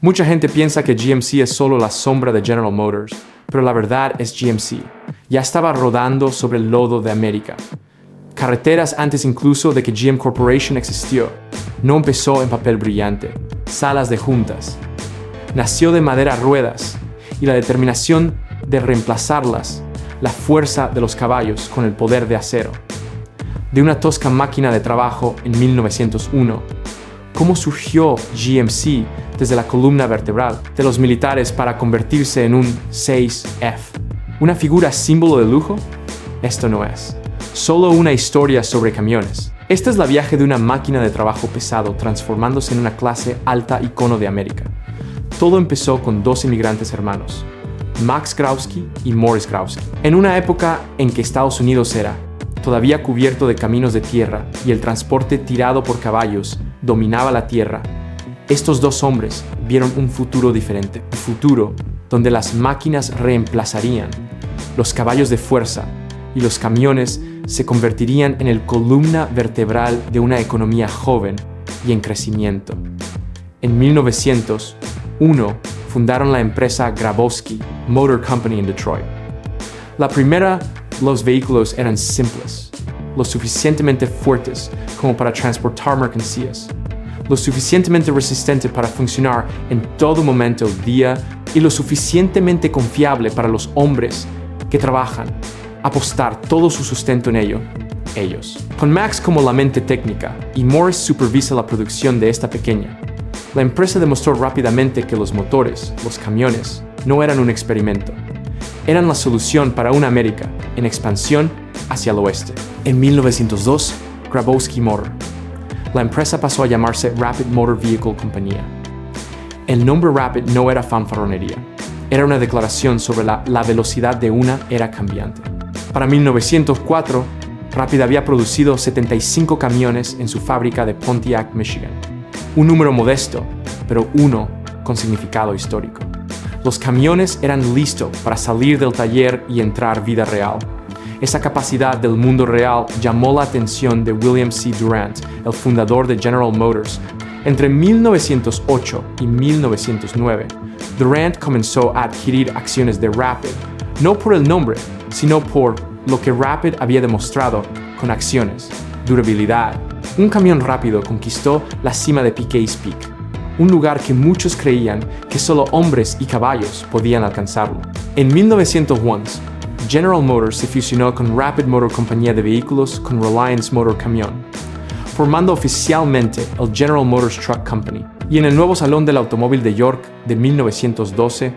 Mucha gente piensa que GMC es solo la sombra de General Motors, pero la verdad es GMC. Ya estaba rodando sobre el lodo de América. Carreteras antes incluso de que GM Corporation existió. No empezó en papel brillante, salas de juntas. Nació de madera ruedas y la determinación de reemplazarlas, la fuerza de los caballos con el poder de acero. De una tosca máquina de trabajo en 1901, ¿cómo surgió GMC desde la columna vertebral de los militares para convertirse en un 6F? ¿Una figura símbolo de lujo? Esto no es. Solo una historia sobre camiones. Esta es la viaje de una máquina de trabajo pesado transformándose en una clase alta icono de América. Todo empezó con dos inmigrantes hermanos, Max Grauski y Morris Grauski. En una época en que Estados Unidos era todavía cubierto de caminos de tierra y el transporte tirado por caballos dominaba la tierra, estos dos hombres vieron un futuro diferente. Un futuro donde las máquinas reemplazarían los caballos de fuerza y los camiones se convertirían en el columna vertebral de una economía joven y en crecimiento. En 1901 fundaron la empresa Grabowski Motor Company en Detroit. La primera, los vehículos eran simples, lo suficientemente fuertes como para transportar mercancías, lo suficientemente resistente para funcionar en todo momento del día y lo suficientemente confiable para los hombres que trabajan, apostar todo su sustento en ellos. Con Max como la mente técnica y Morris supervisa la producción de esta pequeña, la empresa demostró rápidamente que los motores, los camiones, no eran un experimento. Eran la solución para una América en expansión hacia el oeste. En 1902, Grabowski Motor. La empresa pasó a llamarse Rapid Motor Vehicle Compañía. El nombre Rapid no era fanfarronería. Era una declaración sobre la velocidad de una era cambiante. Para 1904, Rapid había producido 75 camiones en su fábrica de Pontiac, Michigan. Un número modesto, pero uno con significado histórico. Los camiones eran listos para salir del taller y entrar vida real. Esa capacidad del mundo real llamó la atención de William C. Durant, el fundador de General Motors. Entre 1908 y 1909, Durant comenzó a adquirir acciones de Rapid, no por el nombre, sino por lo que Rapid había demostrado con acciones, durabilidad. Un camión rápido conquistó la cima de Piketty's Peak, un lugar que muchos creían que solo hombres y caballos podían alcanzarlo. En 1901, General Motors se fusionó con Rapid Motor Compañía de Vehículos con Reliance Motor Camión, formando oficialmente el General Motors Truck Company. Y en el nuevo Salón del Automóvil de York de 1912,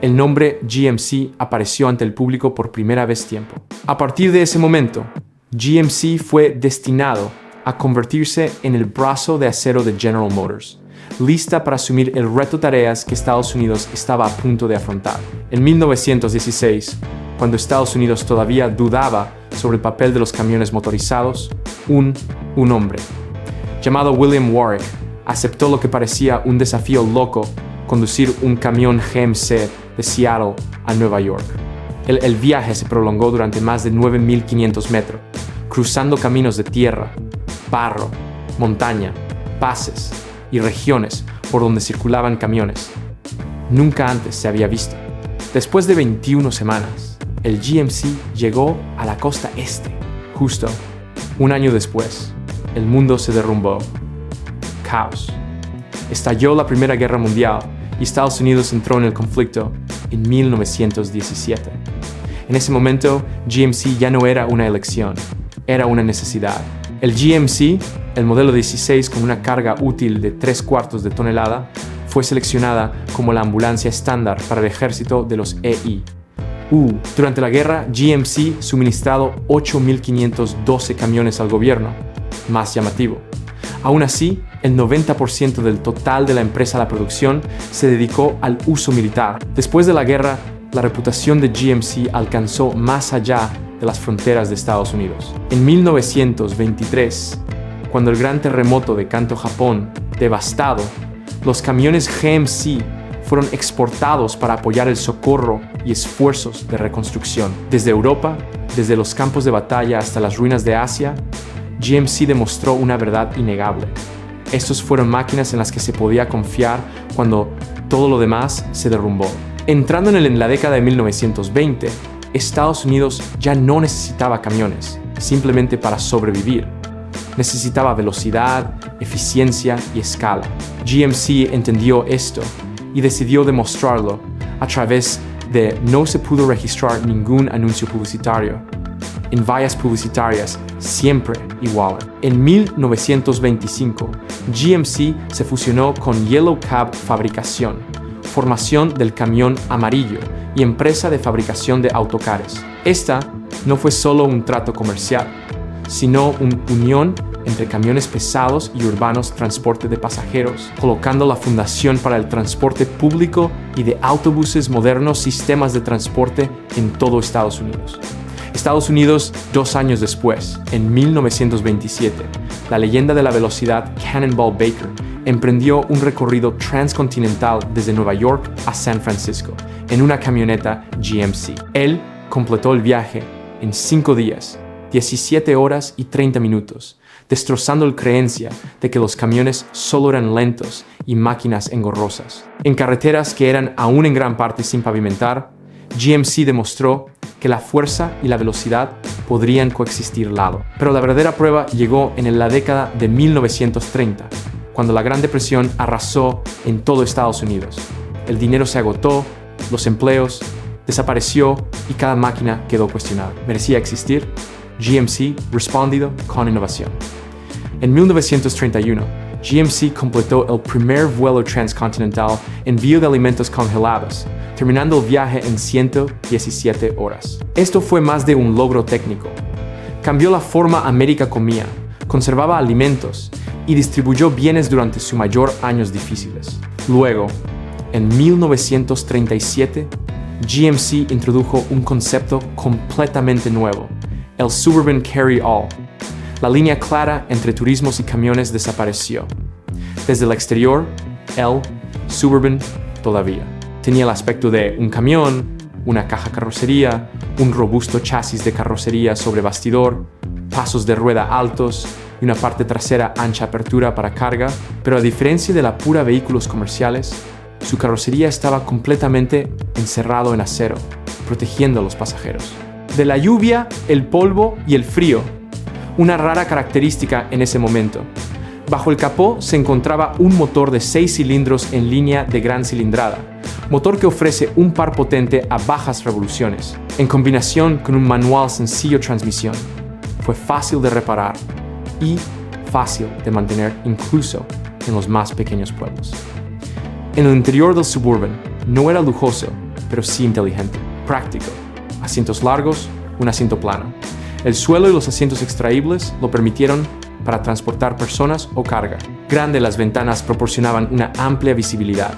el nombre GMC apareció ante el público por primera vez tiempo. A partir de ese momento, GMC fue destinado a convertirse en el brazo de acero de General Motors, lista para asumir el reto de tareas que Estados Unidos estaba a punto de afrontar. En 1916, cuando Estados Unidos todavía dudaba sobre el papel de los camiones motorizados, un hombre, llamado William Warwick, aceptó lo que parecía un desafío loco: conducir un camión GMC de Seattle a Nueva York. El viaje se prolongó durante más de 9.500 metros, cruzando caminos de tierra, barro, montaña, pases y regiones por donde circulaban camiones. Nunca antes se había visto. Después de 21 semanas, el GMC llegó a la costa este. Justo un año después, el mundo se derrumbó. Caos. Estalló la Primera Guerra Mundial y Estados Unidos entró en el conflicto en 1917. En ese momento, GMC ya no era una elección, era una necesidad. El GMC, el modelo 16 con una carga útil de 3/4 de tonelada, fue seleccionada como la ambulancia estándar para el ejército de los EI. Durante la guerra, GMC suministrado 8.512 camiones al gobierno. Más llamativo. Aún así, el 90% del total de la empresa a la producción se dedicó al uso militar. Después de la guerra, la reputación de GMC alcanzó más allá de las fronteras de Estados Unidos. En 1923, cuando el gran terremoto de Kanto, Japón, devastado, los camiones GMC fueron exportados para apoyar el socorro y esfuerzos de reconstrucción. Desde Europa, desde los campos de batalla hasta las ruinas de Asia, GMC demostró una verdad innegable. Estos fueron máquinas en las que se podía confiar cuando todo lo demás se derrumbó. Entrando en la década de 1920, Estados Unidos ya no necesitaba camiones, simplemente para sobrevivir. Necesitaba velocidad, eficiencia y escala. GMC entendió esto y decidió demostrarlo a través de no se pudo registrar ningún anuncio publicitario. En vallas publicitarias siempre igualan. En 1925, GMC se fusionó con Yellow Cab Fabricación, formación del camión amarillo y empresa de fabricación de autocares. Esta no fue solo un trato comercial, sino una unión entre camiones pesados y urbanos transporte de pasajeros, colocando la fundación para el transporte público y de autobuses modernos sistemas de transporte en todo Estados Unidos. Estados Unidos, 2 años después, en 1927, la leyenda de la velocidad Cannonball Baker emprendió un recorrido transcontinental desde Nueva York a San Francisco en una camioneta GMC. Él completó el viaje en 5 días, 17 horas y 30 minutos, destrozando la creencia de que los camiones solo eran lentos y máquinas engorrosas. En carreteras que eran aún en gran parte sin pavimentar, GMC demostró que la fuerza y la velocidad podrían coexistir lado. Pero la verdadera prueba llegó en la década de 1930, cuando la Gran Depresión arrasó en todo Estados Unidos. El dinero se agotó, los empleos desapareció y cada máquina quedó cuestionada. ¿Merecía existir? GMC respondió con innovación. En 1931, GMC completó el primer vuelo transcontinental envío de alimentos congelados, terminando el viaje en 117 horas. Esto fue más de un logro técnico. Cambió la forma América comía, conservaba alimentos y distribuyó bienes durante sus mayores años difíciles. Luego, en 1937, GMC introdujo un concepto completamente nuevo, el Suburban Carry All. La línea clara entre turismos y camiones desapareció. Desde el exterior, el Suburban todavía tenía el aspecto de un camión, una caja carrocería, un robusto chasis de carrocería sobre bastidor, pasos de rueda altos y una parte trasera ancha apertura para carga, pero a diferencia de la pura vehículos comerciales, su carrocería estaba completamente encerrado en acero, protegiendo a los pasajeros. De la lluvia, el polvo y el frío, una rara característica en ese momento. Bajo el capó se encontraba un motor de 6 cilindros en línea de gran cilindrada, motor que ofrece un par potente a bajas revoluciones, en combinación con un manual sencillo transmisión. Fue fácil de reparar y fácil de mantener incluso en los más pequeños pueblos. En el interior del Suburban no era lujoso, pero sí inteligente, práctico. Asientos largos, un asiento plano. El suelo y los asientos extraíbles lo permitieron para transportar personas o carga. Grande, las ventanas proporcionaban una amplia visibilidad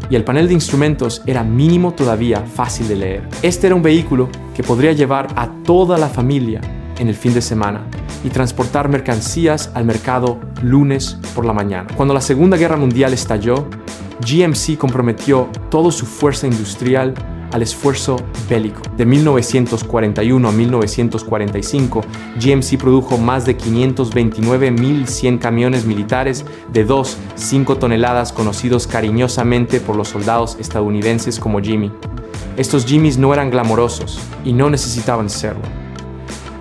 y el panel de instrumentos era mínimo todavía fácil de leer. Este era un vehículo que podría llevar a toda la familia en el fin de semana y transportar mercancías al mercado lunes por la mañana. Cuando la Segunda Guerra Mundial estalló, GMC comprometió toda su fuerza industrial al esfuerzo bélico. De 1941 a 1945, GMC produjo más de 529.100 camiones militares de 2-5 toneladas conocidos cariñosamente por los soldados estadounidenses como Jimmy. Estos Jimmys no eran glamorosos y no necesitaban serlo.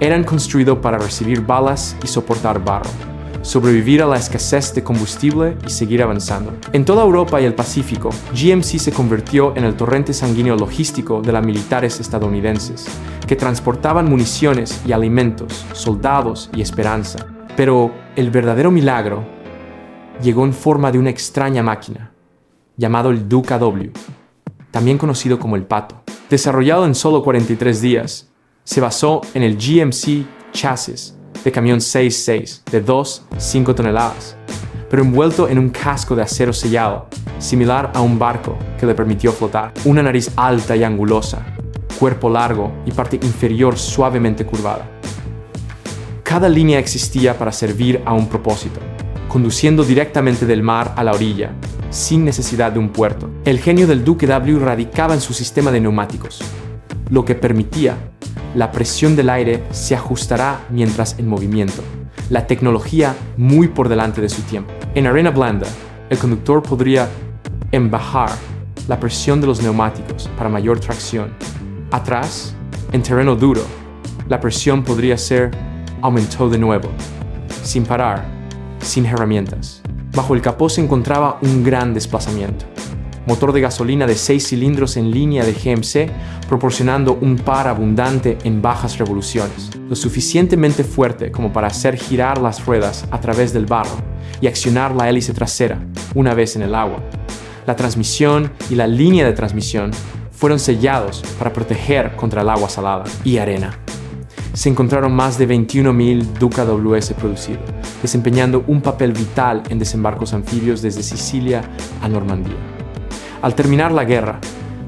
Eran construidos para recibir balas y soportar barro, sobrevivir a la escasez de combustible y seguir avanzando. En toda Europa y el Pacífico, GMC se convirtió en el torrente sanguíneo logístico de los militares estadounidenses, que transportaban municiones y alimentos, soldados y esperanza. Pero el verdadero milagro llegó en forma de una extraña máquina, llamado el Duke W, también conocido como el Pato. Desarrollado en solo 43 días, se basó en el GMC chasis de camión 6-6 de 2-5 toneladas, pero envuelto en un casco de acero sellado, similar a un barco que le permitió flotar. Una nariz alta y angulosa, cuerpo largo y parte inferior suavemente curvada. Cada línea existía para servir a un propósito, conduciendo directamente del mar a la orilla, sin necesidad de un puerto. El genio del Duke W radicaba en su sistema de neumáticos, lo que permitía la presión del aire se ajustará mientras en movimiento. La tecnología muy por delante de su tiempo. En arena blanda, el conductor podría embajar la presión de los neumáticos para mayor tracción. Atrás, en terreno duro, la presión aumentó de nuevo, sin parar, sin herramientas. Bajo el capó se encontraba un gran desplazamiento. Motor de gasolina de 6 cilindros en línea de GMC, proporcionando un par abundante en bajas revoluciones, lo suficientemente fuerte como para hacer girar las ruedas a través del barro y accionar la hélice trasera una vez en el agua. La transmisión y la línea de transmisión fueron sellados para proteger contra el agua salada y arena. Se encontraron más de 21.000 Duca WS producidos, desempeñando un papel vital en desembarcos anfibios desde Sicilia a Normandía. Al terminar la guerra,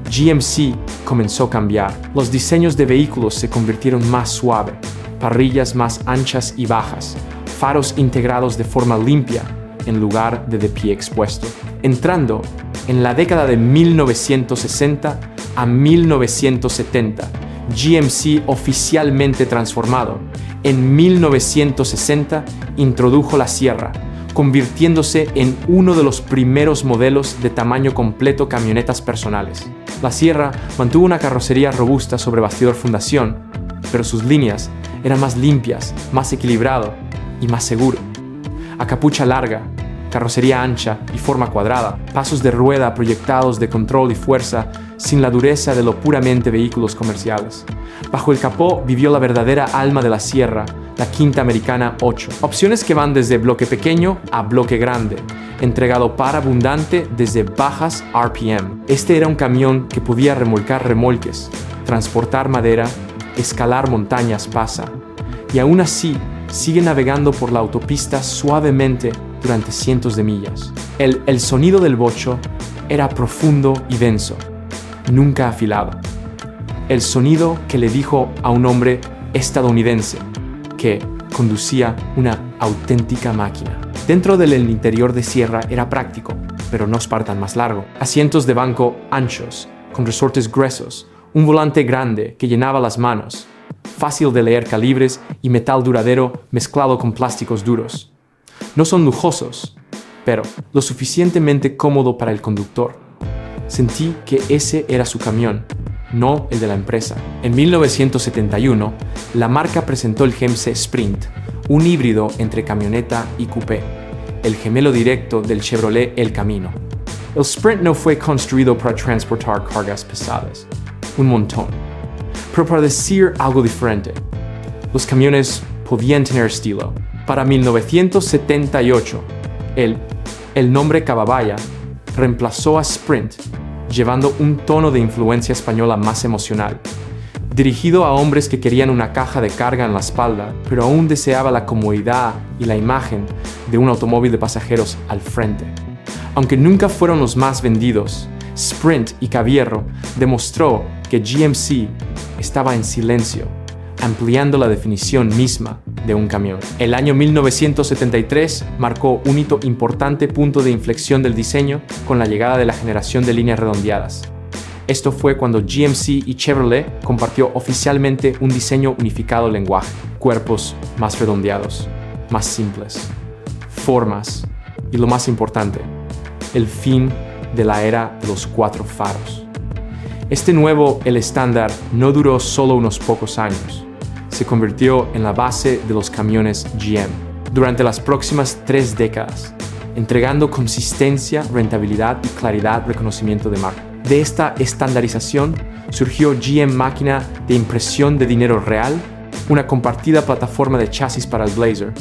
GMC comenzó a cambiar. Los diseños de vehículos se convirtieron más suaves, parrillas más anchas y bajas, faros integrados de forma limpia en lugar de pie expuesto. Entrando en la década de 1960 a 1970, GMC oficialmente transformado. En 1960 introdujo la Sierra, convirtiéndose en uno de los primeros modelos de tamaño completo camionetas personales. La Sierra mantuvo una carrocería robusta sobre bastidor fundación, pero sus líneas eran más limpias, más equilibrado y más seguro. A capucha larga, carrocería ancha y forma cuadrada, pasos de rueda proyectados de control y fuerza sin la dureza de lo puramente vehículos comerciales. Bajo el capó vivió la verdadera alma de la Sierra, la Quinta Americana 8. Opciones que van desde bloque pequeño a bloque grande, entregado par abundante desde bajas RPM. Este era un camión que podía remolcar remolques, transportar madera, escalar montañas y aún así sigue navegando por la autopista suavemente durante cientos de millas. El sonido del bocho era profundo y denso, nunca afilado. El sonido que le dijo a un hombre estadounidense que conducía una auténtica máquina. Dentro del interior de Sierra era práctico, pero no Spartan más largo. Asientos de banco anchos, con resortes gruesos, un volante grande que llenaba las manos, fácil de leer calibres y metal duradero mezclado con plásticos duros. No son lujosos, pero lo suficientemente cómodo para el conductor. Sentí que ese era su camión, no el de la empresa. En 1971, la marca presentó el GMC Sprint, un híbrido entre camioneta y coupé, el gemelo directo del Chevrolet El Camino. El Sprint no fue construido para transportar cargas pesadas, un montón, pero para decir algo diferente. Los camiones podían tener estilo. Para 1978, el nombre Cababaya reemplazó a Sprint, llevando un tono de influencia española más emocional, dirigido a hombres que querían una caja de carga en la espalda, pero aún deseaba la comodidad y la imagen de un automóvil de pasajeros al frente. Aunque nunca fueron los más vendidos, Sprint y Cavierro demostró que GMC estaba en silencio, ampliando la definición misma de un camión. El año 1973 marcó un hito importante punto de inflexión del diseño con la llegada de la generación de líneas redondeadas. Esto fue cuando GMC y Chevrolet compartió oficialmente un diseño unificado lenguaje, cuerpos más redondeados, más simples, formas y lo más importante, el fin de la era de los 4 faros. Este nuevo el estándar no duró solo unos pocos años. Se convirtió en la base de los camiones GM durante las próximas 3 décadas, entregando consistencia, rentabilidad y claridad reconocimiento de marca. De esta estandarización surgió GM Máquina de Impresión de Dinero Real, una compartida plataforma de chasis para el Blazer,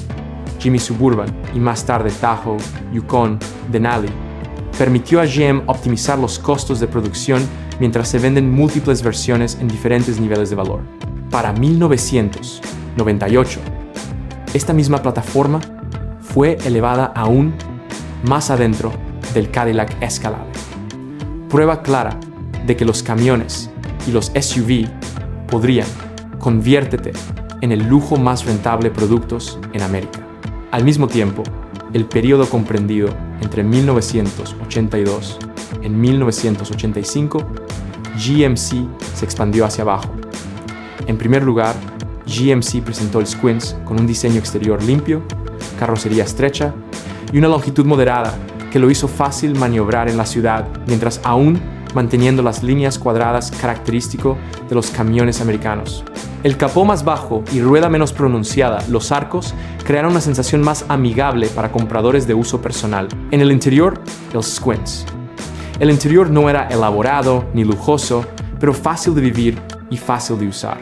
Jimmy Suburban y más tarde Tahoe, Yukon, Denali. Permitió a GM optimizar los costos de producción mientras se venden múltiples versiones en diferentes niveles de valor. Para 1998, esta misma plataforma fue elevada aún más adentro del Cadillac Escalade. Prueba clara de que los camiones y los SUV podrían conviértete en el lujo más rentable productos en América. Al mismo tiempo, el periodo comprendido entre 1982 y 1985, GMC se expandió hacia abajo. En primer lugar, GMC presentó el Squints con un diseño exterior limpio, carrocería estrecha y una longitud moderada que lo hizo fácil maniobrar en la ciudad mientras aún manteniendo las líneas cuadradas característico de los camiones americanos. El capó más bajo y rueda menos pronunciada, los arcos, crearon una sensación más amigable para compradores de uso personal. En el interior, el Squints. El interior no era elaborado ni lujoso, pero fácil de vivir y fácil de usar.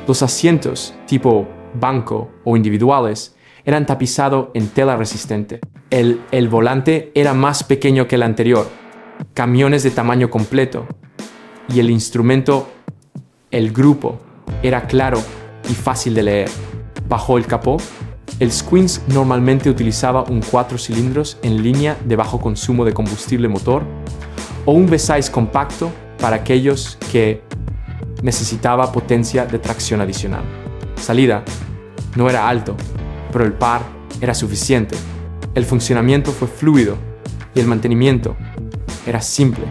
Los asientos, tipo banco o individuales, eran tapizados en tela resistente. El volante era más pequeño que el anterior, camiones de tamaño completo, y el instrumento, el grupo, era claro y fácil de leer. Bajo el capó, el Squints normalmente utilizaba un 4 cilindros en línea de bajo consumo de combustible motor o un V6 compacto para aquellos que necesitaba potencia de tracción adicional. Salida no era alto, pero el par era suficiente. El funcionamiento fue fluido y el mantenimiento era simple,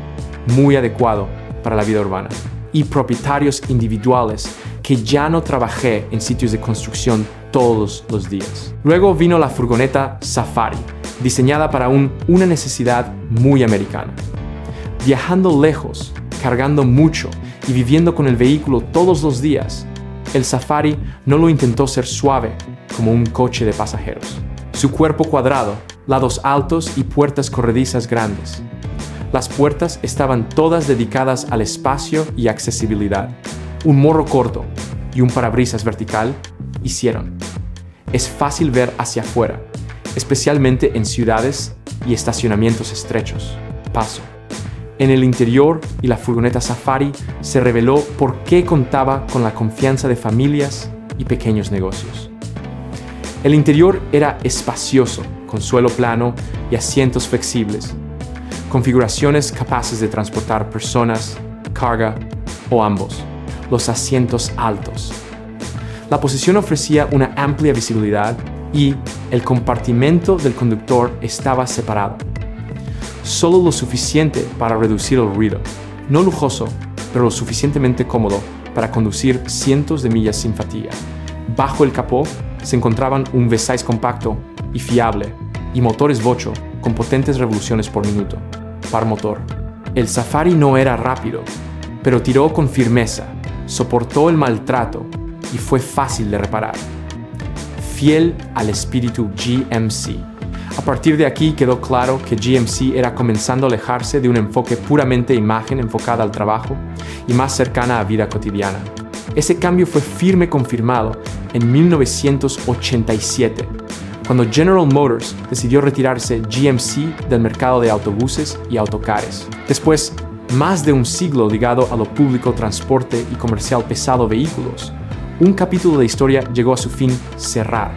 muy adecuado para la vida urbana. Y propietarios individuales que ya no trabajé en sitios de construcción todos los días. Luego vino la furgoneta Safari, diseñada para una necesidad muy americana. Viajando lejos, cargando mucho y viviendo con el vehículo todos los días, el Safari no lo intentó ser suave como un coche de pasajeros. Su cuerpo cuadrado, lados altos y puertas corredizas grandes. Las puertas estaban todas dedicadas al espacio y accesibilidad. Un morro corto y un parabrisas vertical hicieron. Es fácil ver hacia afuera, especialmente en ciudades y estacionamientos estrechos. Paso. En el interior y la furgoneta Safari se reveló por qué contaba con la confianza de familias y pequeños negocios. El interior era espacioso, con suelo plano y asientos flexibles, configuraciones capaces de transportar personas, carga o ambos. Los asientos altos. La posición ofrecía una amplia visibilidad y el compartimento del conductor estaba separado. Solo lo suficiente para reducir el ruido. No lujoso, pero lo suficientemente cómodo para conducir cientos de millas sin fatiga. Bajo el capó se encontraban un V6 compacto y fiable y motores Bocho con potentes revoluciones por minuto. Par motor. El Safari no era rápido, pero tiró con firmeza, soportó el maltrato y fue fácil de reparar. Fiel al espíritu GMC. A partir de aquí quedó claro que GMC era comenzando a alejarse de un enfoque puramente imagen enfocada al trabajo y más cercana a vida cotidiana. Ese cambio fue confirmado en 1987, cuando General Motors decidió retirarse GMC del mercado de autobuses y autocares. Después, más de un siglo ligado a lo público, transporte y comercial pesado vehículos, un capítulo de historia llegó a su fin cerrar.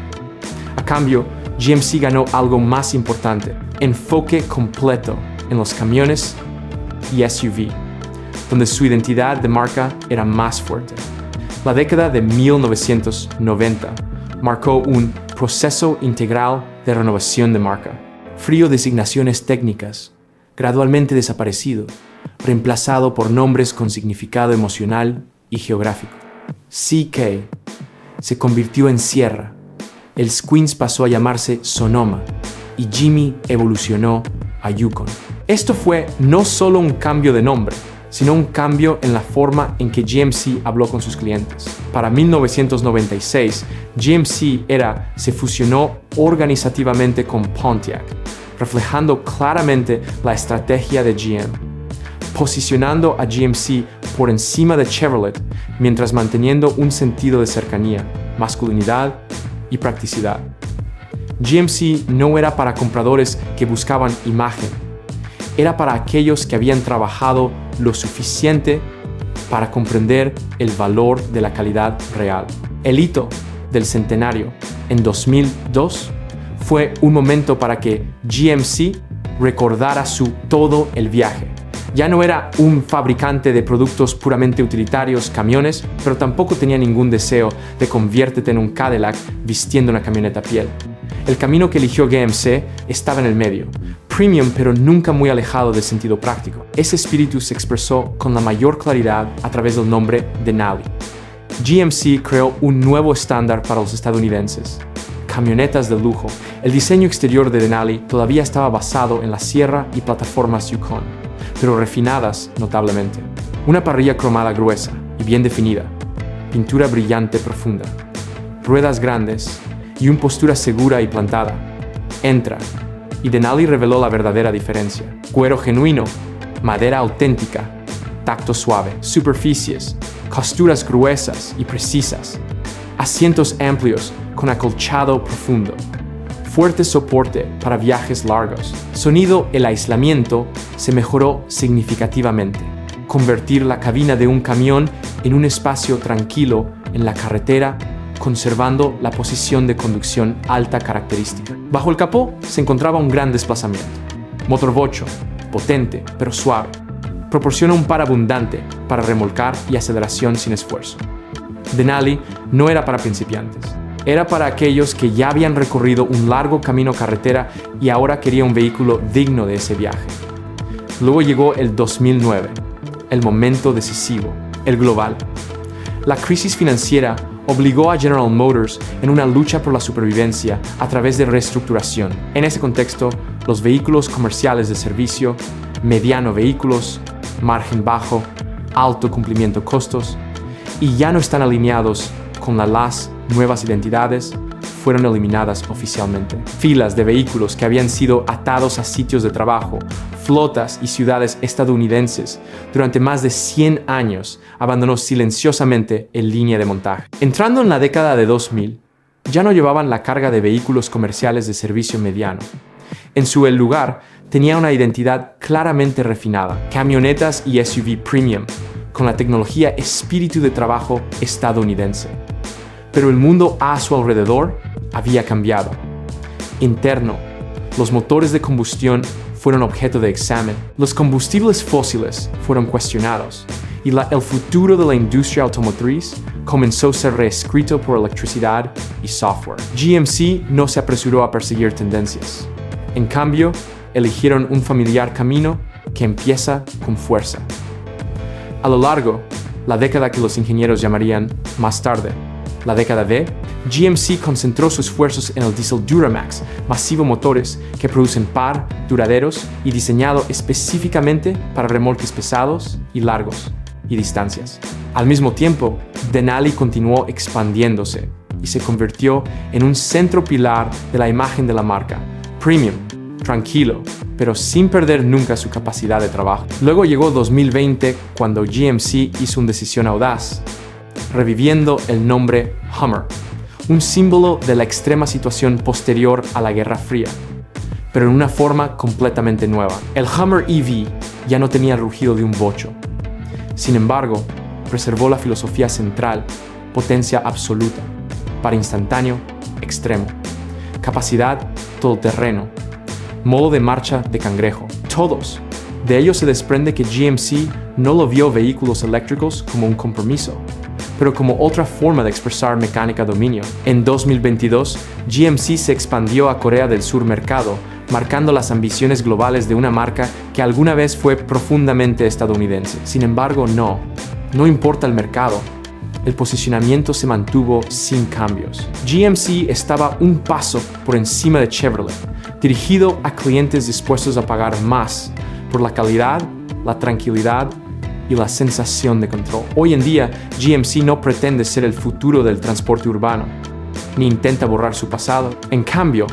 A cambio, GMC ganó algo más importante, enfoque completo en los camiones y SUV, donde su identidad de marca era más fuerte. La década de 1990 marcó un proceso integral de renovación de marca. Frío designaciones técnicas, gradualmente desaparecido, reemplazado por nombres con significado emocional y geográfico. CK se convirtió en Sierra, el Squints pasó a llamarse Sonoma y Jimmy evolucionó a Yukon. Esto fue no solo un cambio de nombre, sino un cambio en la forma en que GMC habló con sus clientes. Para 1996, GMC se fusionó organizativamente con Pontiac, reflejando claramente la estrategia de GM, posicionando a GMC por encima de Chevrolet mientras manteniendo un sentido de cercanía, masculinidad y practicidad. GMC no era para compradores que buscaban imagen, era para aquellos que habían trabajado lo suficiente para comprender el valor de la calidad real. El hito del centenario en 2002 fue un momento para que GMC recordara todo el viaje. Ya no era un fabricante de productos puramente utilitarios, camiones, pero tampoco tenía ningún deseo de conviértete en un Cadillac vistiendo una camioneta piel. El camino que eligió GMC estaba en el medio, premium pero nunca muy alejado del sentido práctico. Ese espíritu se expresó con la mayor claridad a través del nombre Denali. GMC creó un nuevo estándar para los estadounidenses. Camionetas de lujo. El diseño exterior de Denali todavía estaba basado en la Sierra y plataformas Yukon, pero refinadas notablemente. Una parrilla cromada gruesa y bien definida, pintura brillante profunda, ruedas grandes y una postura segura y plantada. Entra, y Denali reveló la verdadera diferencia. Cuero genuino, madera auténtica, tacto suave, superficies, costuras gruesas y precisas, asientos amplios con acolchado profundo, fuerte soporte para viajes largos. Sonido, el aislamiento se mejoró significativamente. Convertir la cabina de un camión en un espacio tranquilo en la carretera, conservando la posición de conducción alta característica. Bajo el capó se encontraba un gran desplazamiento. Motor bocho, potente pero suave. Proporciona un par abundante para remolcar y aceleración sin esfuerzo. Denali no era para principiantes. Era para aquellos que ya habían recorrido un largo camino carretera y ahora quería un vehículo digno de ese viaje. Luego llegó el 2009, el momento decisivo, el global. La crisis financiera obligó a General Motors en una lucha por la supervivencia a través de reestructuración. En ese contexto, los vehículos comerciales de servicio, mediano vehículos, margen bajo, alto cumplimiento costos, y ya no están alineados con las nuevas identidades, fueron eliminadas oficialmente. Filas de vehículos que habían sido atados a sitios de trabajo, flotas y ciudades estadounidenses durante más de 100 años abandonó silenciosamente en línea de montaje. Entrando en la década de 2000, ya no llevaban la carga de vehículos comerciales de servicio mediano. En su lugar, tenía una identidad claramente refinada, camionetas y SUV premium, con la tecnología espíritu de trabajo estadounidense. Pero el mundo a su alrededor había cambiado. Interno, los motores de combustión fueron objeto de examen, los combustibles fósiles fueron cuestionados y el futuro de la industria automotriz comenzó a ser reescrito por electricidad y software. GMC no se apresuró a perseguir tendencias. En cambio, eligieron un familiar camino que empieza con fuerza. A lo largo, la década que los ingenieros llamarían más tarde, la década de, GMC concentró sus esfuerzos en el diesel Duramax, masivo motores que producen par, duraderos y diseñado específicamente para remolques pesados y largos y distancias. Al mismo tiempo, Denali continuó expandiéndose y se convirtió en un centro pilar de la imagen de la marca, premium, tranquilo, pero sin perder nunca su capacidad de trabajo. Luego llegó 2020 cuando GMC hizo una decisión audaz, reviviendo el nombre Hummer, un símbolo de la extrema situación posterior a la Guerra Fría, pero en una forma completamente nueva. El Hummer EV ya no tenía el rugido de un bocho. Sin embargo, preservó la filosofía central, potencia absoluta, para instantáneo, extremo, capacidad todoterreno, modo de marcha de cangrejo. Todos. De ello se desprende que GMC no lo vio vehículos eléctricos como un compromiso, pero como otra forma de expresar mecánica dominio. En 2022, GMC se expandió a Corea del Sur mercado, marcando las ambiciones globales de una marca que alguna vez fue profundamente estadounidense. Sin embargo, no importa el mercado, el posicionamiento se mantuvo sin cambios. GMC estaba un paso por encima de Chevrolet, dirigido a clientes dispuestos a pagar más por la calidad, la tranquilidad y la sensación de control. Hoy en día, GMC no pretende ser el futuro del transporte urbano, ni intenta borrar su pasado. En cambio,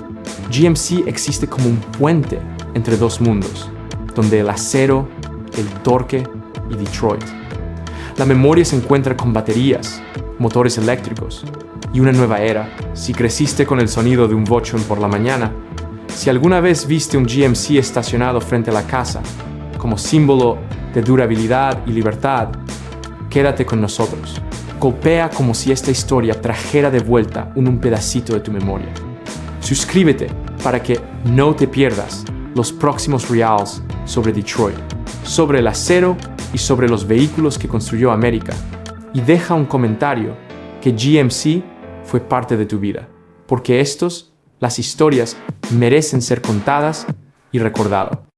GMC existe como un puente entre dos mundos, donde el acero, el torque y Detroit. La memoria se encuentra con baterías, motores eléctricos y una nueva era. Si creciste con el sonido de un bochón por la mañana, si alguna vez viste un GMC estacionado frente a la casa, como símbolo de durabilidad y libertad, quédate con nosotros. Golpea como si esta historia trajera de vuelta un pedacito de tu memoria. Suscríbete para que no te pierdas los próximos reels sobre Detroit, sobre el acero y sobre los vehículos que construyó América. Y deja un comentario que GMC fue parte de tu vida, porque las historias merecen ser contadas y recordadas.